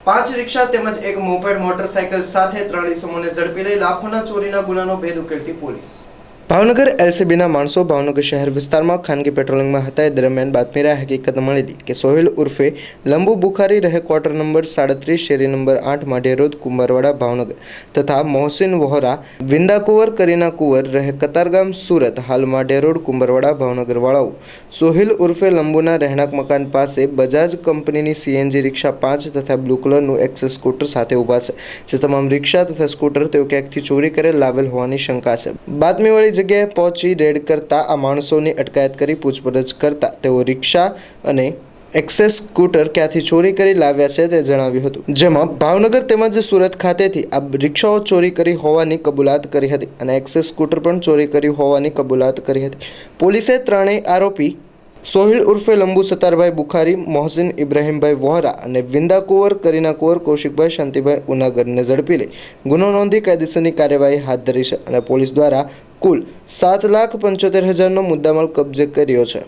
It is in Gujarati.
5 રિક્ષા તેમજ એક મોપેડ મોટરસાઇકલ સાથે 3 ઇસમોને ઝડપી લઈ લાખોના ચોરીના ગુનાનો ભેદ ઉકેલતી પોલીસ। ભાવનગર એલસીબીના માણસો ભાવનગર શહેર વિસ્તારમાં ખાનગી પેટ્રોલિંગમાં હતા એ દરમિયાન બાતમીરાએ હકીકત મળેલી કે સોહેલ ઉર્ફે લંબુ બુખારી રહે ક્વાર્ટર નંબર 37 શેરી નંબર 8 માઢે રોડ કુંભારવાડા ભાવનગર તથા મોહસિન વહોરા વિંદાકુંવર કરીના કુંવર રહે કતારગામ સુરત હાલ માઢે રોડ કુંભારવાડા ભાવનગર વાળાઓ સોહેલ ઉર્ફે લંબુના રહેણાંક મકાન પાસે બજાજ કંપનીની સીએનજી રિક્ષા 5 તથા બ્લુ કલરનું એક્સેસ સ્કૂટર સાથે ઊભા છે, જે તમામ રિક્ષા તથા સ્કૂટર તેઓ ક્યાંકથી ચોરી કરેલ લાવેલ હોવાની શંકા છે। બાતમીવાળી જગ્યાએ પહોંચી રેડ કરતા આ માણસોની અટકાયત કરી પૂછપરછ કરતા તેઓ રિક્ષા અને એક્સેસ સ્કૂટર ક્યાંથી ચોરી કરી લાવ્યા છે તે જણાવ્યું હતું, જેમાં ભાવનગર તેમજ સુરત ખાતેથી આ રિક્ષાઓ ચોરી કરી હોવાની કબૂલાત કરી હતી અને એક્સેસ સ્કૂટર પણ ચોરી કરી હોવાની કબૂલાત કરી હતી। પોલીસે ત્રણેય આરોપી સોહેલ ઉર્ફે લંબુ સતારભાઈ બુખારી, મોહસિન ઇબ્રાહીમભાઈ વહોરા અને વિંદા કુંવર કરીના કુંવર કૌશિકભાઈ શાંતિભાઈ ઉનાગરને ઝડપી લઈ ગુનો નોંધી કાયદેસરની કાર્યવાહી હાથ ધરી છે અને પોલીસ દ્વારા કુલ 7,75,000નો મુદ્દામાલ કબજે કર્યો છે।